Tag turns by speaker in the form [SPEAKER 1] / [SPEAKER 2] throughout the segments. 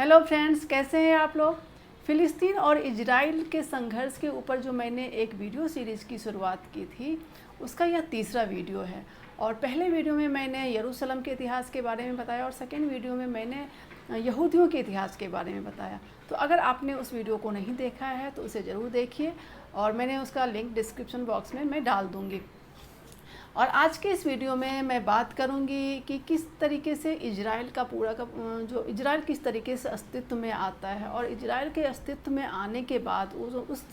[SPEAKER 1] Hello friends, कैसे हैं आप लोग। फ़िलिस्तीन और इजराइल के संघर्ष के ऊपर जो मैंने एक वीडियो सीरीज़ की शुरुआत की थी, उसका यह तीसरा वीडियो है। और पहले वीडियो में मैंने यरूशलेम के इतिहास के बारे में बताया और सेकेंड वीडियो में मैंने यहूदियों के इतिहास के बारे में बताया। तो अगर आपने उस वीडियो को नहीं देखा है तो उसे ज़रूर देखिए और मैंने उसका लिंक डिस्क्रिप्शन बॉक्स में मैं डाल दूँगी। और आज के इस वीडियो में मैं बात करूंगी कि किस तरीके से इजराइल का जो इजराइल किस तरीके से अस्तित्व में आता है और इजराइल के अस्तित्व में आने के बाद उस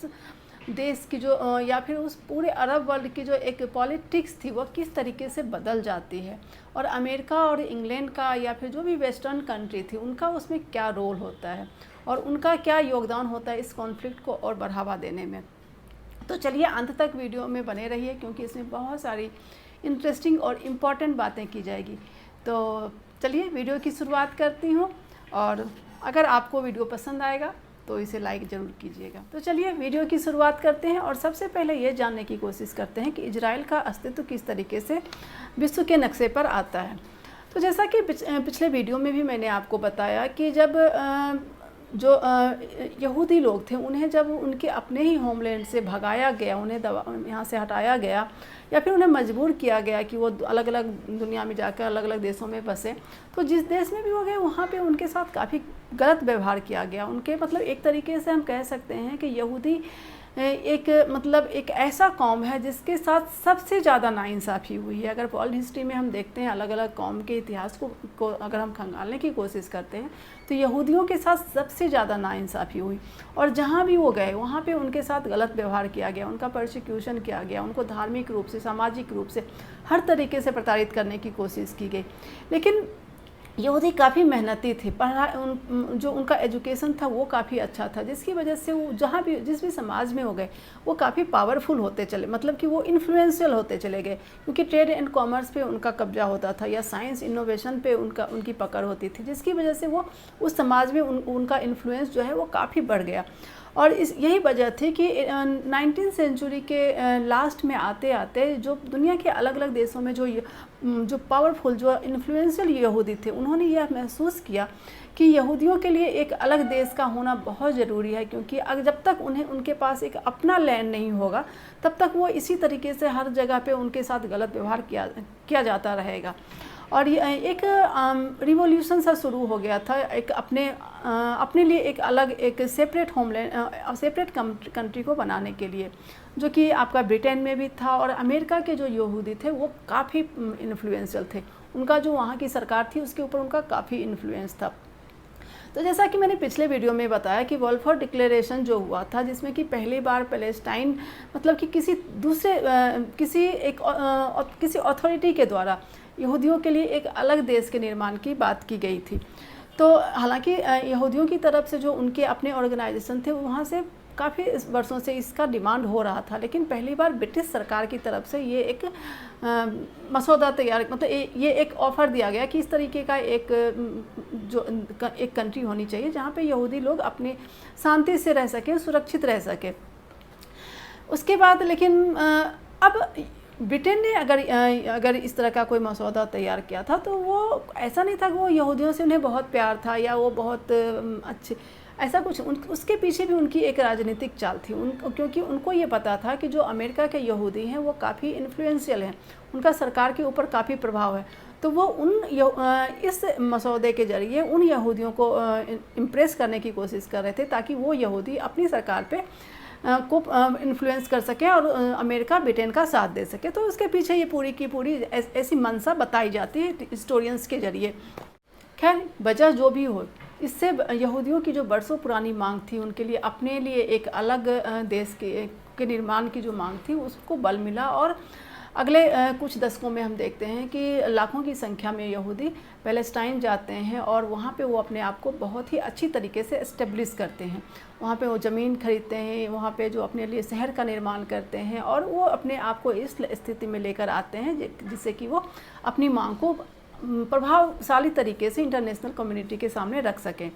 [SPEAKER 1] देश की जो या फिर उस पूरे अरब वर्ल्ड की जो एक पॉलिटिक्स थी वो किस तरीके से बदल जाती है और अमेरिका और इंग्लैंड का या फिर जो भी वेस्टर्न कंट्री थी उनका उसमें क्या रोल होता है और उनका क्या योगदान होता है इस कॉन्फ्लिक्ट को और बढ़ावा देने में। तो चलिए अंत तक वीडियो में बने रहिए क्योंकि इसमें बहुत सारी इंटरेस्टिंग और इम्पॉर्टेंट बातें की जाएगी। तो चलिए वीडियो की शुरुआत करती हूँ और अगर आपको वीडियो पसंद आएगा तो इसे लाइक ज़रूर कीजिएगा। तो चलिए वीडियो की शुरुआत करते हैं और सबसे पहले ये जानने की कोशिश करते हैं कि इजराइल का अस्तित्व किस तरीके से विश्व के नक्शे पर आता है। तो जैसा कि पिछले वीडियो में भी मैंने आपको बताया कि जब जो यहूदी लोग थे उन्हें जब उनके अपने ही होमलैंड से भगाया गया, उन्हें यहाँ से हटाया गया या फिर उन्हें मजबूर किया गया कि वो अलग अलग दुनिया में जाकर अलग अलग देशों में बसे, तो जिस देश में भी वो गए वहाँ पे उनके साथ काफ़ी गलत व्यवहार किया गया। उनके मतलब एक तरीके से हम कह सकते हैं कि यहूदी एक ऐसा कौम है जिसके साथ सबसे ज़्यादा नाइंसाफ़ी हुई है। अगर वर्ल्ड हिस्ट्री में हम देखते हैं अलग अलग कौम के इतिहास को अगर हम खंगालने की कोशिश करते हैं तो यहूदियों के साथ सबसे ज़्यादा नाइंसाफ़ी हुई और जहाँ भी वो गए वहाँ पे उनके साथ गलत व्यवहार किया गया, उनका परसिक्यूशन किया गया, उनको धार्मिक रूप से, सामाजिक रूप से हर तरीके से प्रताड़ित करने की कोशिश की गई। लेकिन यहूदी काफ़ी मेहनती थे, जो उनका एजुकेशन था वो काफ़ी अच्छा था, जिसकी वजह से वो जहाँ भी जिस भी समाज में हो गए वो काफ़ी पावरफुल होते चले, मतलब कि वो इन्फ्लुएंशियल होते चले गए क्योंकि ट्रेड एंड कॉमर्स पे उनका कब्जा होता था या साइंस इनोवेशन पे उनकी पकड़ होती थी, जिसकी वजह से वो उस समाज में उनका इन्फ्लुएंस जो है वो काफ़ी बढ़ गया। और यही वजह थी कि 19वीं सेंचुरी के लास्ट में आते आते जो दुनिया के अलग अलग देशों में जो पावरफुल, जो इन्फ्लुएंशियल यहूदी थे, उन्होंने यह महसूस किया कि यहूदियों के लिए एक अलग देश का होना बहुत ज़रूरी है क्योंकि जब तक उनके पास एक अपना लैंड नहीं होगा तब तक वो इसी तरीके से हर जगह पे उनके साथ गलत व्यवहार किया जाता रहेगा। और ये एक रिवॉल्यूशन सा शुरू हो गया था, एक अपने लिए एक अलग एक सेपरेट होमलैंड, सेपरेट कंट्री को बनाने के लिए, जो कि आपका ब्रिटेन में भी था। और अमेरिका के जो यहूदी थे वो काफ़ी इन्फ्लुएंशियल थे, उनका जो वहाँ की सरकार थी उसके ऊपर उनका काफ़ी इन्फ्लुएंस था। तो जैसा कि मैंने पिछले वीडियो में बताया कि बाल्फोर डिक्लेरेशन जो हुआ था, जिसमें कि पहली बार पैलेस्टाइन मतलब कि किसी अथॉरिटी के द्वारा यहूदियों के लिए एक अलग देश के निर्माण की बात की गई थी। तो हालांकि यहूदियों की तरफ से जो उनके अपने ऑर्गेनाइजेशन थे वहाँ से काफ़ी वर्षों से इसका डिमांड हो रहा था, लेकिन पहली बार ब्रिटिश सरकार की तरफ से ये एक मसौदा तैयार, मतलब ये एक ऑफ़र दिया गया कि इस तरीके का एक कंट्री होनी चाहिए जहाँ पे यहूदी लोग अपनी शांति से रह सकें, सुरक्षित रह सकें। उसके बाद लेकिन अब ब्रिटेन ने अगर इस तरह का कोई मसौदा तैयार किया था तो वो ऐसा नहीं था कि वो यहूदियों से उन्हें बहुत प्यार था या वो बहुत अच्छे, ऐसा कुछ उसके पीछे भी उनकी एक राजनीतिक चाल थी। क्योंकि उनको ये पता था कि जो अमेरिका के यहूदी हैं वो काफ़ी इन्फ्लुएंशियल हैं, उनका सरकार के ऊपर काफ़ी प्रभाव है, तो वो इस मसौदे के ज़रिए उन यहूदियों को इम्प्रेस करने की कोशिश कर रहे थे ताकि वो यहूदी अपनी सरकार पे को इन्फ्लुएंस कर सके और अमेरिका ब्रिटेन का साथ दे सके। तो उसके पीछे ये पूरी की पूरी ऐसी मंशा बताई जाती है हिस्टोरियंस के ज़रिए। खैर, वजह जो भी हो, इससे यहूदियों की जो बरसों पुरानी मांग थी, उनके लिए अपने लिए एक अलग देश के निर्माण की जो मांग थी उसको बल मिला। और अगले कुछ दशकों में हम देखते हैं कि लाखों की संख्या में यहूदी पैलेस्टाइन जाते हैं और वहाँ पे वो अपने आप को बहुत ही अच्छी तरीके से इस्टेब्लिश करते हैं। वहाँ पे वो ज़मीन खरीदते हैं, वहाँ पे जो अपने लिए शहर का निर्माण करते हैं और वो अपने आप को इस स्थिति में लेकर आते हैं जिससे कि वो अपनी मांग को प्रभावशाली तरीके से इंटरनेशनल कम्युनिटी के सामने रख सकें।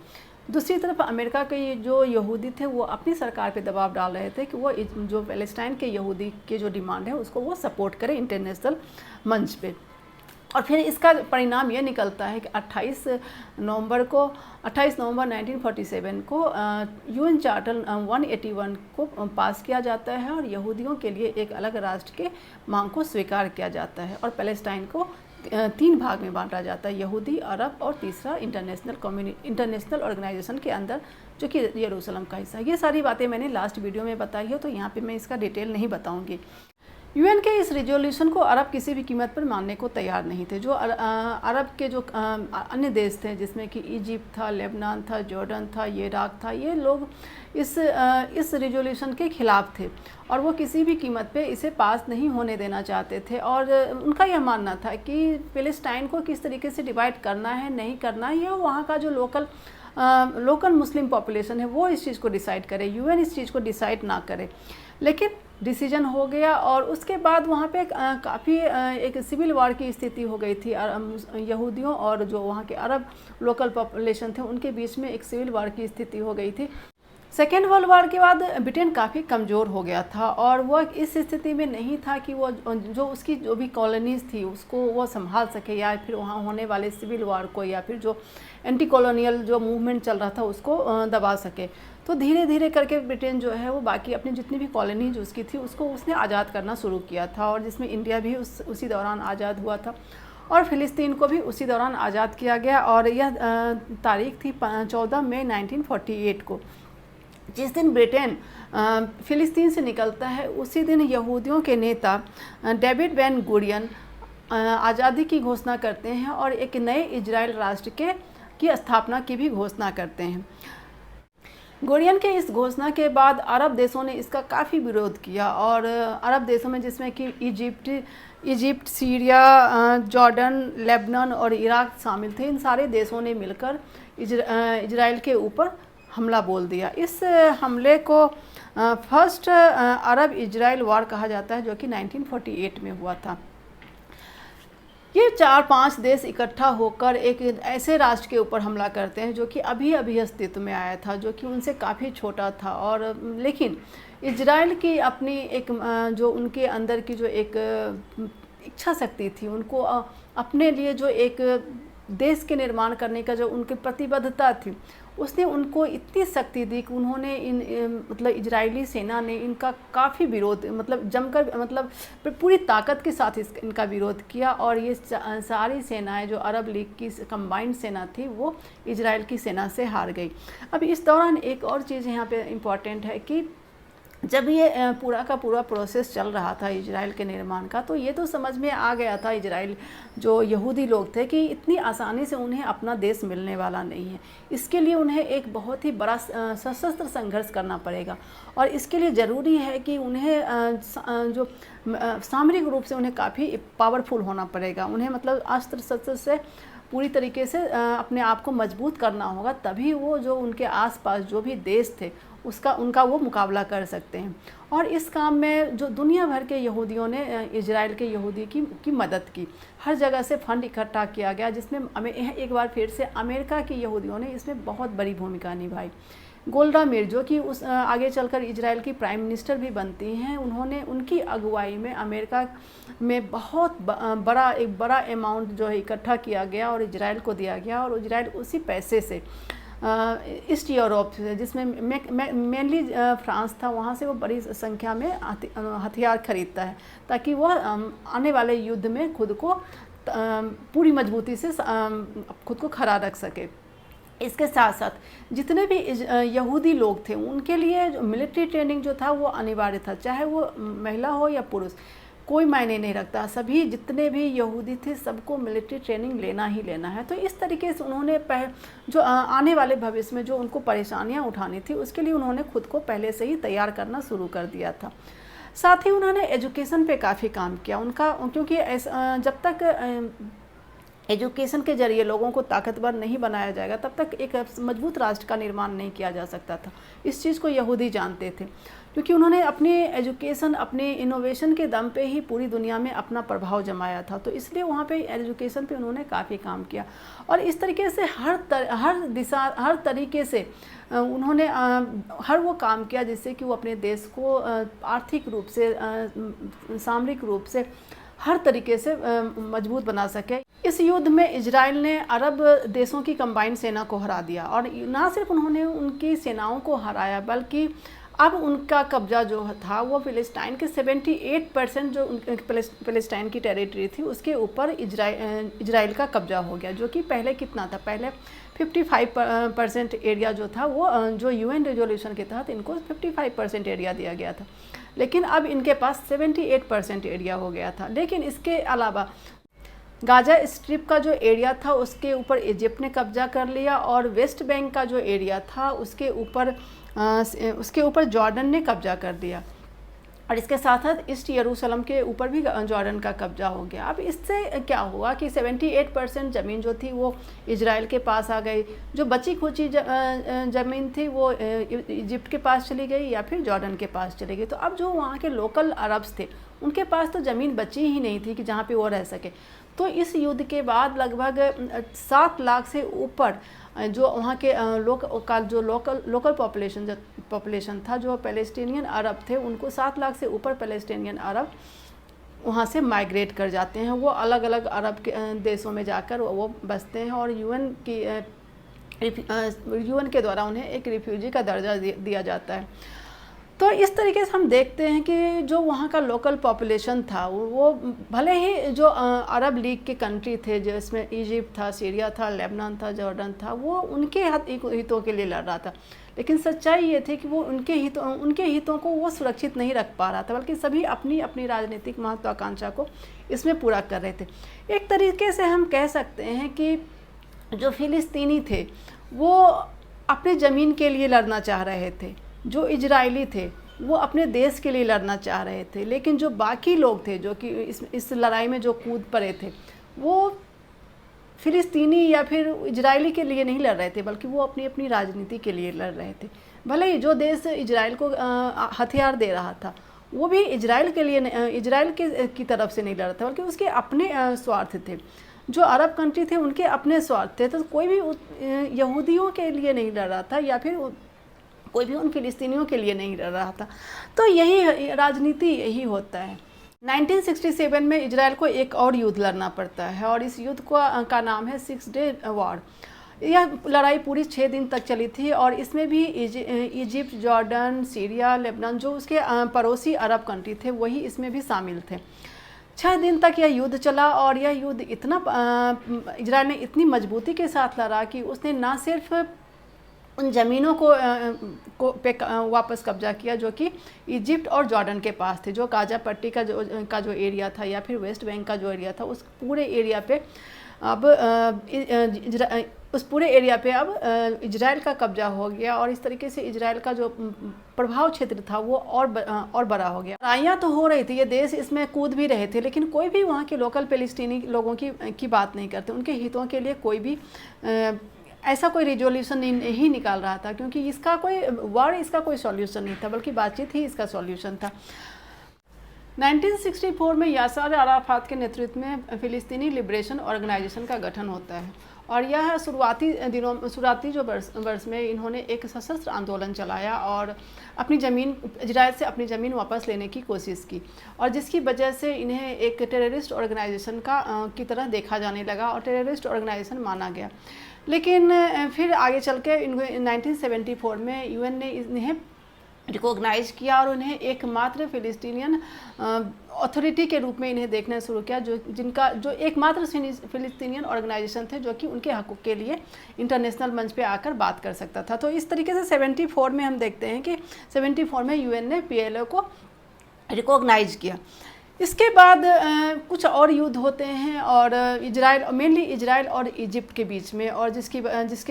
[SPEAKER 1] दूसरी तरफ अमेरिका के जो यहूदी थे वो अपनी सरकार पे दबाव डाल रहे थे कि वो जो पैलेस्टाइन के यहूदी के जो डिमांड है उसको वो सपोर्ट करें इंटरनेशनल मंच पे। और फिर इसका परिणाम ये निकलता है कि 28 नवंबर 1947 को यूएन चार्टर 181 को पास किया जाता है और यहूदियों के लिए एक अलग राष्ट्र के मांग को स्वीकार किया जाता है और पैलेस्टाइन को 3 भाग में बांटा जाता है, यहूदी, अरब और तीसरा इंटरनेशनल ऑर्गेनाइजेशन के अंदर जो कि यरूशलेम का हिस्सा है। ये सारी बातें मैंने लास्ट वीडियो में बताई है, तो यहाँ पे मैं इसका डिटेल नहीं बताऊँगी। यूएन के इस रिजोल्यूशन को अरब किसी भी कीमत पर मानने को तैयार नहीं थे। जो अरब के जो अन्य देश थे जिसमें कि इजिप्ट था, लेबनान था, जॉर्डन था, इराक था, ये लोग इस रिजोल्यूशन के खिलाफ थे और वो किसी भी कीमत पे इसे पास नहीं होने देना चाहते थे। और उनका यह मानना था कि पैलेस्टाइन को किस तरीके से डिवाइड करना है, नहीं करना है, ये वहाँ का जो लोकल मुस्लिम पॉपुलेशन है वो इस चीज़ को डिसाइड करे, यूएन इस चीज़ को डिसाइड ना करे। लेकिन डिसीजन हो गया और उसके बाद वहाँ पे काफ़ी एक सिविल वार की स्थिति हो गई थी। यहूदियों और जो वहाँ के अरब लोकल पॉपुलेशन थे उनके बीच में एक सिविल वार की स्थिति हो गई थी। सेकेंड वर्ल्ड वार के बाद ब्रिटेन काफ़ी कमज़ोर हो गया था और वह इस स्थिति में नहीं था कि वो जो उसकी जो भी कॉलोनीज़ थी उसको वो संभाल सके या फिर वहाँ होने वाले सिविल वार को या फिर जो एंटी कॉलोनियल जो मूवमेंट चल रहा था उसको दबा सके। तो धीरे धीरे करके ब्रिटेन जो है वो बाकी अपनी जितनी भी कॉलोनीज उसकी थी उसको उसने आज़ाद करना शुरू किया था और जिसमें इंडिया भी उसी दौरान आज़ाद हुआ था और फ़िलिस्तीन को भी उसी दौरान आज़ाद किया गया। और यह तारीख थी 14 मई 1948 को, जिस दिन ब्रिटेन फ़िलिस्तीन से निकलता है उसी दिन यहूदियों के नेता डेविड बेन गुरियन आज़ादी की घोषणा करते हैं और एक नए इजराइल राष्ट्र की स्थापना की भी घोषणा करते हैं। गुरियन के इस घोषणा के बाद अरब देशों ने इसका काफ़ी विरोध किया और अरब देशों में जिसमें कि इजिप्ट, सीरिया, जॉर्डन, लेबनान और इराक शामिल थे, इन सारे देशों ने मिलकर इजराइल के ऊपर हमला बोल दिया। इस हमले को फर्स्ट अरब इजराइल वार कहा जाता है जो कि 1948 में हुआ था। ये 4-5 देश इकट्ठा होकर एक ऐसे राष्ट्र के ऊपर हमला करते हैं जो कि अभी अभी अस्तित्व में आया था, जो कि उनसे काफ़ी छोटा था। और लेकिन इजराइल की अपनी एक जो उनके अंदर की जो एक इच्छा शक्ति थी, उनको अपने लिए जो एक देश के निर्माण करने का जो उनकी प्रतिबद्धता थी, उसने उनको इतनी शक्ति दी कि उन्होंने मतलब इजरायली सेना ने इनका काफ़ी विरोध मतलब जमकर मतलब पूरी ताकत के साथ इनका विरोध किया और ये सारी सेनाएं जो अरब लीग की कंबाइंड सेना थी वो इजराइल की सेना से हार गई। अब इस दौरान एक और चीज़ यहाँ पे इम्पॉर्टेंट है कि जब ये पूरा का पूरा प्रोसेस चल रहा था इजराइल के निर्माण का, तो ये तो समझ में आ गया था इजराइल जो यहूदी लोग थे कि इतनी आसानी से उन्हें अपना देश मिलने वाला नहीं है। इसके लिए उन्हें एक बहुत ही बड़ा सशस्त्र संघर्ष करना पड़ेगा और इसके लिए ज़रूरी है कि उन्हें जो सामरिक रूप से उन्हें काफ़ी पावरफुल होना पड़ेगा। उन्हें मतलब अस्त्र शस्त्र से पूरी तरीके से अपने आप को मजबूत करना होगा, तभी वो जो उनके आसपास जो भी देश थे उनका वो मुकाबला कर सकते हैं। और इस काम में जो दुनिया भर के यहूदियों ने इजराइल के यहूदी की मदद की, हर जगह से फंड इकट्ठा किया गया, जिसमें एक बार फिर से अमेरिका के यहूदियों ने इसमें बहुत बड़ी भूमिका निभाई। गोल्डा मीर जो कि आगे चलकर इजराइल की प्राइम मिनिस्टर भी बनती हैं, उन्होंने उनकी अगुवाई में अमेरिका में बहुत एक बड़ा अमाउंट जो है इकट्ठा किया गया और इजराइल को दिया गया और इजराइल उसी पैसे से ईस्ट यूरोप से, जिसमें मेनली फ्रांस था, वहाँ से वो बड़ी संख्या में हथियार खरीदता है ताकि वह आने वाले युद्ध में खुद को पूरी मजबूती से खुद को खड़ा रख सके। इसके साथ साथ जितने भी यहूदी लोग थे उनके लिए जो मिलिट्री ट्रेनिंग जो था वो अनिवार्य था, चाहे वो महिला हो या पुरुष, कोई मायने नहीं रखता। सभी जितने भी यहूदी थे सबको मिलिट्री ट्रेनिंग लेना ही लेना है। तो इस तरीके से उन्होंने जो आने वाले भविष्य में जो उनको परेशानियां उठानी थी उसके लिए उन्होंने खुद को पहले से ही तैयार करना शुरू कर दिया था। साथ ही उन्होंने एजुकेशन पे काफ़ी काम किया क्योंकि जब तक एजुकेशन के जरिए लोगों को ताकतवर नहीं बनाया जाएगा तब तक एक मजबूत राष्ट्र का निर्माण नहीं किया जा सकता था। इस चीज़ को यहूदी जानते थे क्योंकि उन्होंने अपनी एजुकेशन, अपने इनोवेशन के दम पे ही पूरी दुनिया में अपना प्रभाव जमाया था। तो इसलिए वहाँ पे एजुकेशन पे उन्होंने काफ़ी काम किया और इस तरीके से हर तरीके से उन्होंने हर वो काम किया जिससे कि वो अपने देश को आर्थिक रूप से, सामरिक रूप से हर तरीके से मजबूत बना सके। इस युद्ध में इजराइल ने अरब देशों की कंबाइंड सेना को हरा दिया, और ना सिर्फ उन्होंने उनकी सेनाओं को हराया बल्कि अब उनका कब्जा जो था वो फ़िलिस्तीन के 78% जो फ़िलिस्तीन की टेरिटरी थी उसके ऊपर इजराइल का कब्जा हो गया, जो कि पहले कितना था, पहले 55% एरिया जो था वो जो UN रेजोल्यूशन के तहत इनको 55% एरिया दिया गया था, लेकिन अब इनके पास 78% एरिया हो गया था। लेकिन इसके अलावा गाजा स्ट्रिप का जो एरिया था उसके ऊपर इजिप्ट ने कब्जा कर लिया, और वेस्ट बैंक का जो एरिया था उसके ऊपर जॉर्डन ने कब्जा कर दिया, और इसके साथ साथ ईस्ट यरूशलेम के ऊपर भी जॉर्डन का कब्जा हो गया। अब इससे क्या हुआ कि 78% ज़मीन जो थी वो इजराइल के पास आ गई, जो बची खुची ज़मीन थी वो इजिप्ट के पास चली गई या फिर जॉर्डन के पास चली गई। तो अब जो वहाँ के लोकल अरब्स थे उनके पास तो ज़मीन बची ही नहीं थी कि जहाँ पे वो रह सके। तो इस युद्ध के बाद लगभग 7 लाख से ऊपर जो वहाँ के लोकल पॉपुलेशन था, जो पैलेस्टीनियन अरब थे, उनको 7 लाख से ऊपर पैलेस्टीनियन अरब वहाँ से माइग्रेट कर जाते हैं। वो अलग अलग अरब के देशों में जाकर वो बसते हैं, और यूएन के द्वारा उन्हें एक रिफ्यूजी का दर्जा दिया जाता है। तो इस तरीके से हम देखते हैं कि जो वहाँ का लोकल पॉपुलेशन था वो भले ही जो अरब लीग के कंट्री थे जिसमें इजिप्ट था, सीरिया था, लेबनान था, जॉर्डन था, वो उनके हितों के लिए लड़ रहा था, लेकिन सच्चाई ये थी कि वो उनके हितों को वो सुरक्षित नहीं रख पा रहा था, बल्कि सभी अपनी अपनी राजनीतिक महत्वाकांक्षा को इसमें पूरा कर रहे थे। एक तरीके से हम कह सकते हैं कि जो फ़िलिस्तीनी थे वो अपने ज़मीन के लिए लड़ना चाह रहे थे, जो इजरायली थे वो अपने देश के लिए लड़ना चाह रहे थे, लेकिन जो बाकी लोग थे जो कि इस लड़ाई में जो कूद पड़े थे वो फ़िलिस्तीनी या फिर इजरायली के लिए नहीं लड़ रहे थे, बल्कि वो अपनी अपनी राजनीति के लिए लड़ रहे थे। भले ही जो देश इजराइल को हथियार दे रहा था वो भी इजराइल की तरफ से नहीं लड़ रहा था, बल्कि उसके अपने स्वार्थ थे। जो अरब कंट्री थे उनके अपने स्वार्थ थे, तो कोई भी यहूदियों के लिए नहीं लड़ रहा था या फिर कोई भी उन फ़िलिस्तीनियों के लिए नहीं लड़ रहा था। तो यही राजनीति यही होता है। 1967 में इजराइल को एक और युद्ध लड़ना पड़ता है, और इस युद्ध का नाम है 6 डे वॉर। यह लड़ाई पूरी 6 दिन तक चली थी, और इसमें भी इजिप्ट, जॉर्डन, सीरिया, लेबनान जो उसके पड़ोसी अरब कंट्री थे वही इसमें भी शामिल थे। 6 दिन तक यह युद्ध चला, और यह युद्ध इजराइल ने इतनी मजबूती के साथ लड़ा कि उसने ना सिर्फ उन ज़मीनों पे वापस कब्जा किया जो कि इजिप्ट और जॉर्डन के पास थे, जो गाजा पट्टी का जो एरिया था या फिर वेस्ट बैंक का जो एरिया था, उस पूरे एरिया पे अब इजराइल का कब्जा हो गया, और इस तरीके से इजराइल का जो प्रभाव क्षेत्र था वो और बड़ा हो गया। लड़ाइयाँ तो हो रही थी, ये देश इसमें कूद भी रहे थे, लेकिन कोई भी वहाँ के लोकल फ़िलिस्तीनी लोगों की बात नहीं करते। उनके हितों के लिए कोई भी ऐसा कोई रिजोल्यूशन नहीं निकाल रहा था, क्योंकि इसका कोई सॉल्यूशन नहीं था, बल्कि बातचीत ही इसका सॉल्यूशन था। 1964 में यासर अराफात के नेतृत्व में फ़िलिस्तीनी लिबरेशन ऑर्गेनाइजेशन का गठन होता है, और यह शुरुआती जो वर्ष में इन्होंने एक सशस्त्र आंदोलन चलाया और इजराइल से अपनी ज़मीन वापस लेने की कोशिश की, और जिसकी वजह से इन्हें एक टेररिस्ट ऑर्गेनाइजेशन की तरह देखा जाने लगा और टेररिस्ट ऑर्गेनाइजेशन माना गया। लेकिन फिर आगे चल के 1974 में UN ने इन्हें रिकॉग्नाइज किया और उन्हें एकमात्र फ़िलिस्तीनियन अथॉरिटी के रूप में इन्हें देखना शुरू किया, जो एकमात्र फ़िलिस्तीनियन ऑर्गेनाइजेशन थे जो कि उनके हक़ों के लिए इंटरनेशनल मंच पे आकर बात कर सकता था। तो इस तरीके से 74 में हम देखते हैं कि 74 में UN ने PLO को रिकॉग्नाइज किया। इसके बाद कुछ और युद्ध होते हैं, और मेनली इजराइल और इजिप्ट के बीच में, और जिसके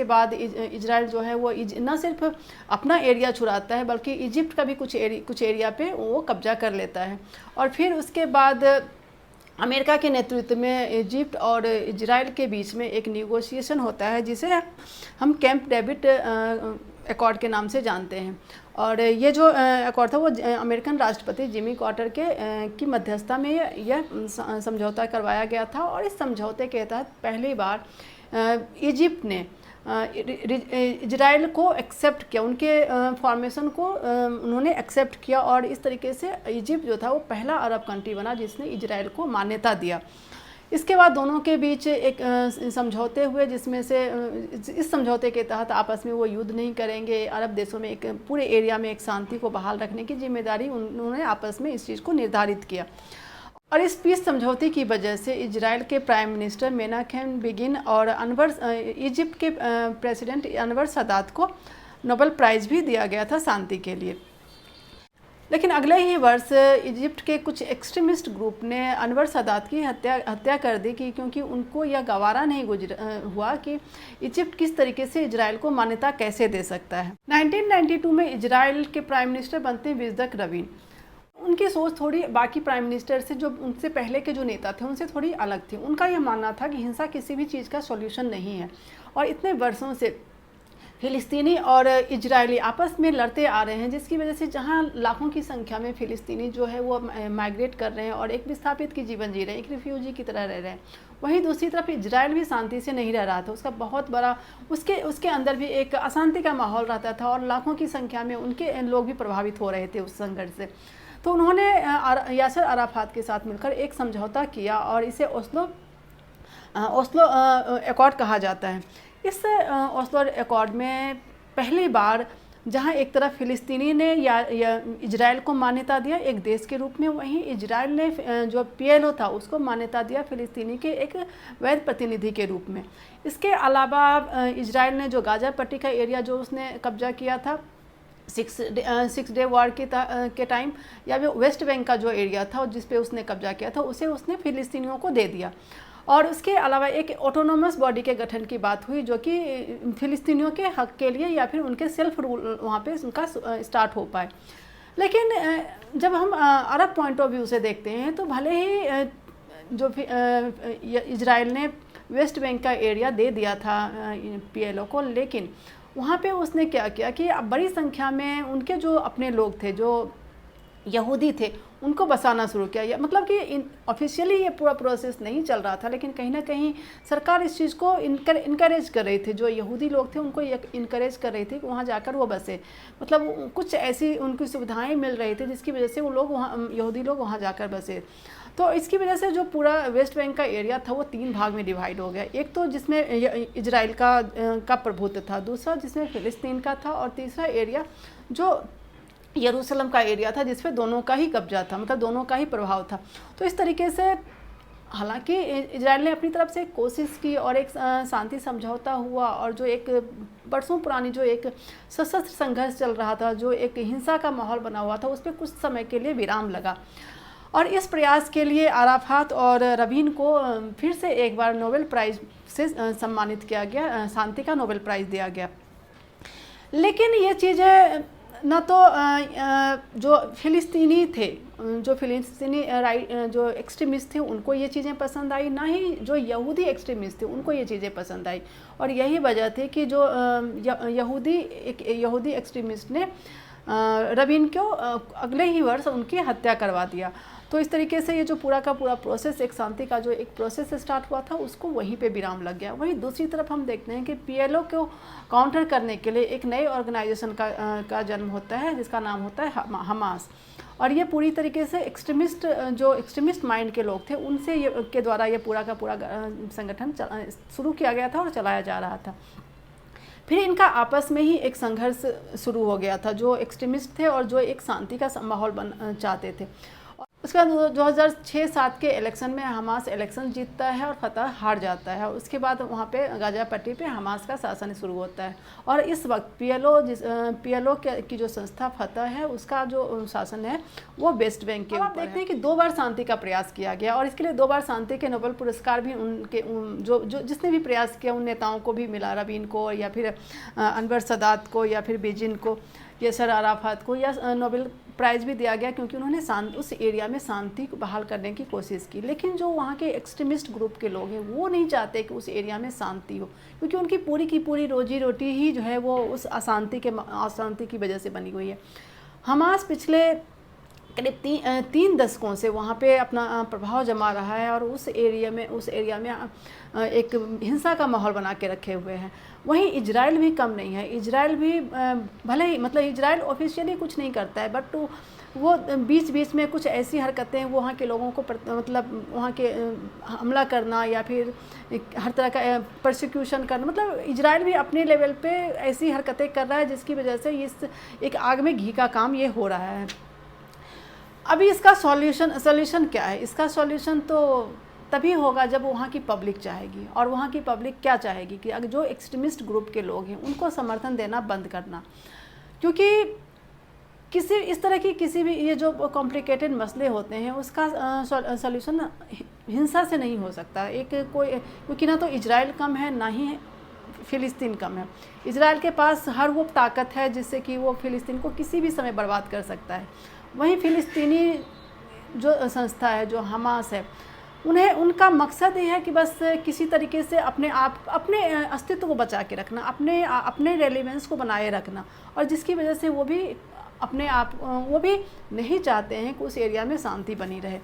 [SPEAKER 1] बाद इजराइल जो है वो न सिर्फ अपना एरिया छुड़ाता है बल्कि इजिप्ट का भी कुछ एरिया पे वो कब्जा कर लेता है। और फिर उसके बाद अमेरिका के नेतृत्व में इजिप्ट और इजराइल के बीच में एक नेगोशिएशन होता है जिसे हम कैंप डेविड एकॉर्ड के नाम से जानते हैं। और ये जो एकॉर्ड था वो अमेरिकन राष्ट्रपति जिमी कार्टर की मध्यस्थता में यह समझौता करवाया गया था, और इस समझौते के तहत पहली बार इजिप्ट ने इजराइल को एक्सेप्ट किया, उनके फॉर्मेशन को उन्होंने एक्सेप्ट किया और इस तरीके से इजिप्ट जो था वो पहला अरब कंट्री बना जिसने इजराइल को मान्यता दिया। इसके बाद दोनों के बीच एक समझौते हुए, जिसमें से इस समझौते के तहत आपस में वो युद्ध नहीं करेंगे, अरब देशों में एक पूरे एरिया में एक शांति को बहाल रखने की जिम्मेदारी उन्होंने आपस में इस चीज़ को निर्धारित किया। और इस पीस समझौते की वजह से इजराइल के प्राइम मिनिस्टर मेनाहेम बेगिन और इजिप्ट के प्रेसिडेंट अनवर सादात को नोबेल प्राइज़ भी दिया गया था शांति के लिए। लेकिन अगले ही वर्ष इजिप्ट के कुछ एक्सट्रीमिस्ट ग्रुप ने अनवर सादात की हत्या कर दी क्योंकि उनको यह गवारा नहीं हुआ कि इजिप्ट किस तरीके से इजराइल को मान्यता कैसे दे सकता है। 1992 में इजराइल के प्राइम मिनिस्टर बनते हैं इत्ज़हाक रबीन। उनकी सोच थोड़ी बाकी प्राइम मिनिस्टर से, जो उनसे पहले के जो नेता थे उनसे थोड़ी अलग थी। उनका यह मानना था कि हिंसा किसी भी चीज़ का सॉल्यूशन नहीं है और इतने वर्षों से फ़िलिस्तीनी और इजरायली आपस में लड़ते आ रहे हैं, जिसकी वजह से जहां लाखों की संख्या में फ़िलिस्तीनी जो है वो माइग्रेट कर रहे हैं और एक विस्थापित की जीवन जी रहे हैं, एक रिफ्यूजी की तरह रह रहे हैं, वहीं दूसरी तरफ इजराइल भी शांति से नहीं रह रहा था। उसका बहुत बड़ा उसके अंदर भी एक अशांति का माहौल रहता था और लाखों की संख्या में उनके लोग भी प्रभावित हो रहे थे उस संघर्ष से। तो उन्होंने यासर अराफात के साथ मिलकर एक समझौता किया और इसे ओस्लो एकॉर्ड कहा जाता है। इस ओस्लो एकॉर्ड में पहली बार जहां एक तरफ फ़िलिस्तीनी ने या इजराइल को मान्यता दिया एक देश के रूप में, वहीं इजराइल ने जो PLO था उसको मान्यता दिया फ़िलिस्तीनी के एक वैध प्रतिनिधि के रूप में। इसके अलावा इजराइल ने जो गाज़ा पट्टी का एरिया जो उसने कब्जा किया था 6 डे वॉर के टाइम, या फिर वेस्ट बैंक का जो एरिया था जिस पे उसने कब्जा किया था उसे उसने फ़िलिस्तीनियों को दे दिया। और उसके अलावा एक ऑटोनोमस बॉडी के गठन की बात हुई जो कि फ़िलिस्तीनियों के हक़ के लिए या फिर उनके सेल्फ रूल वहाँ पे उनका स्टार्ट हो पाए। लेकिन जब हम अरब पॉइंट ऑफ व्यू से देखते हैं तो भले ही जो इजराइल ने वेस्ट बैंक का एरिया दे दिया था PLO को, लेकिन वहाँ पे उसने क्या किया कि बड़ी संख्या में उनके जो अपने लोग थे जो यहूदी थे उनको बसाना शुरू किया। मतलब कि ऑफिशियली ये पूरा प्रोसेस नहीं चल रहा था, लेकिन कहीं ना कहीं सरकार इस चीज़ को इनकरेज कर रही थी। जो यहूदी लोग थे उनको इनकरेज कर रही थी कि वहाँ जाकर वो बसे, मतलब कुछ ऐसी उनकी सुविधाएं मिल रही थी जिसकी वजह से वो लोग वहाँ यहूदी लोग वहाँ जाकर बसे। तो इसकी वजह से जो पूरा वेस्ट बैंक का एरिया था वो 3 भाग में डिवाइड हो गया। एक तो जिसमें इजराइल का प्रभुत्व था, दूसरा जिसमें फ़िलिस्तीन का था और तीसरा एरिया जो यरूशलेम का एरिया था जिस पे दोनों का ही कब्जा था, मतलब दोनों का ही प्रभाव था। तो इस तरीके से हालांकि इजराइल ने अपनी तरफ से कोशिश की और एक शांति समझौता हुआ और जो एक बरसों पुरानी जो एक सशस्त्र संघर्ष चल रहा था, जो एक हिंसा का माहौल बना हुआ था, उस पर कुछ समय के लिए विराम लगा। और इस प्रयास के लिए अराफात और रबीन को फिर से एक बार नोबेल प्राइज़ से सम्मानित किया गया, शांति का नोबेल प्राइज़ दिया गया। लेकिन ये चीज़ें न तो जो फ़िलिस्तीनी थे, जो फ़िलिस्तीनी जो एक्सट्रीमिस्ट थे उनको ये चीज़ें पसंद आई, ना ही जो यहूदी एक्सट्रीमिस्ट थे उनको ये चीज़ें पसंद आई। और यही वजह थी कि जो यहूदी एक्सट्रीमिस्ट ने रबीन को अगले ही वर्ष उनकी हत्या करवा दिया। तो इस तरीके से ये जो पूरा का पूरा प्रोसेस, एक शांति का जो एक प्रोसेस स्टार्ट हुआ था उसको वहीं पे विराम लग गया। वहीं दूसरी तरफ हम देखते हैं कि PLO को काउंटर करने के लिए एक नए ऑर्गेनाइजेशन का जन्म होता है जिसका नाम होता है हमास। और ये पूरी तरीके से एक्सट्रीमिस्ट माइंड के लोग थे उनसे के द्वारा ये पूरा का पूरा संगठन शुरू किया गया था और चलाया जा रहा था। फिर इनका आपस में ही एक संघर्ष शुरू हो गया था, जो एक्सट्रीमिस्ट थे और जो एक शांति का माहौल चाहते थे। उसके बाद 2006-07 के इलेक्शन में हमास इलेक्शन जीतता है और फतह हार जाता है। उसके बाद वहाँ पे गाज़ा पट्टी पे हमास का शासन शुरू होता है और इस वक्त PLO की जो संस्था फतह है उसका जो शासन है वो वेस्ट बैंक के ऊपर है। देखते हैं कि 2 बार शांति का प्रयास किया गया और इसके लिए 2 बार शांति के नोबेल पुरस्कार भी उनके जो जिसने भी प्रयास किया उन नेताओं को भी मिला, रबीन को या फिर अनवर सादात को या फिर बेगिन को, यासर अराफात को या नोबेल प्राइज़ भी दिया गया क्योंकि उन्होंने उस एरिया में शांति को बहाल करने की कोशिश की। लेकिन जो वहाँ के एक्सट्रीमिस्ट ग्रुप के लोग हैं वो नहीं चाहते कि उस एरिया में शांति हो, क्योंकि उनकी पूरी की पूरी रोजी रोटी ही जो है वो उस अशांति की वजह से बनी हुई है। हमास पिछले करीब तीन दशकों से वहाँ पे अपना प्रभाव जमा रहा है और उस एरिया में एक हिंसा का माहौल बना के रखे हुए हैं। वहीं इजराइल भी कम नहीं है। इजराइल भी भले ही मतलब इजराइल ऑफिशियली कुछ नहीं करता है, बट वो बीच बीच में कुछ ऐसी हरकतें वहाँ के लोगों को मतलब वहाँ के हमला करना या फिर हर तरह का परसिक्यूशन करना, मतलब इजराइल भी अपने लेवल पे ऐसी हरकतें कर रहा है जिसकी वजह से इस एक आग में घी का काम ये हो रहा है। अभी इसका सॉल्यूशन क्या है? इसका सॉल्यूशन तो तभी होगा जब वहाँ की पब्लिक चाहेगी। और वहाँ की पब्लिक क्या चाहेगी कि अगर जो एक्सट्रीमिस्ट ग्रुप के लोग हैं उनको समर्थन देना बंद करना, क्योंकि किसी इस तरह की किसी भी ये जो कॉम्प्लिकेटेड मसले होते हैं उसका सॉल्यूशन हिंसा से नहीं हो सकता। क्योंकि ना तो इजराइल कम है ना ही फ़िलिस्तीन कम है। इजराइल के पास हर वो ताकत है जिससे कि वो फ़िलिस्तीन को किसी भी समय बर्बाद कर सकता है। वहीं फ़िलिस्तीनी जो संस्था है, जो हमास है, उनका मकसद ये है कि बस किसी तरीके से अपने अस्तित्व को बचा के रखना, अपने रेलेवेंस को बनाए रखना, और जिसकी वजह से वो भी नहीं चाहते हैं कि उस एरिया में शांति बनी रहे।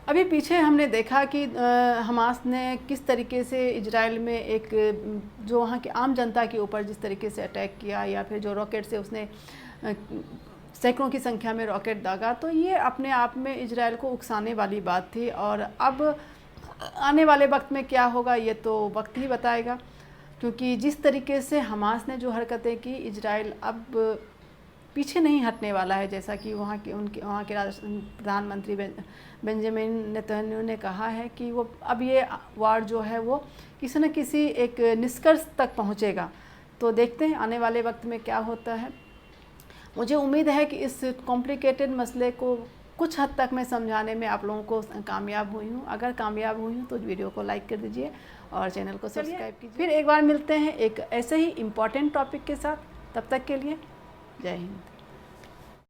[SPEAKER 1] अभी पीछे हमने देखा कि हमास ने किस तरीके से इजराइल में जो वहाँ की आम जनता के ऊपर जिस तरीके से अटैक किया, या फिर जो रॉकेट से उसने सैकड़ों की संख्या में रॉकेट दागा, तो ये अपने आप में इजराइल को उकसाने वाली बात थी। और अब आने वाले वक्त में क्या होगा ये तो वक्त ही बताएगा, क्योंकि जिस तरीके से हमास ने जो हरकतें की, इजराइल अब पीछे नहीं हटने वाला है। जैसा कि वहाँ के प्रधानमंत्री बेंजामिन नेतन्याहू ने कहा है कि वो अब ये वार जो है वो किसी न किसी एक निष्कर्ष तक पहुँचेगा। तो देखते हैं आने वाले वक्त में क्या होता है। मुझे उम्मीद है कि इस कॉम्प्लिकेटेड मसले को कुछ हद तक मैं समझाने में आप लोगों को कामयाब हुई हूँ। अगर कामयाब हुई हूँ तो वीडियो को लाइक कर दीजिए और चैनल को सब्सक्राइब कीजिए। फिर एक बार मिलते हैं एक ऐसे ही इम्पॉर्टेंट टॉपिक के साथ। तब तक के लिए जय हिंद।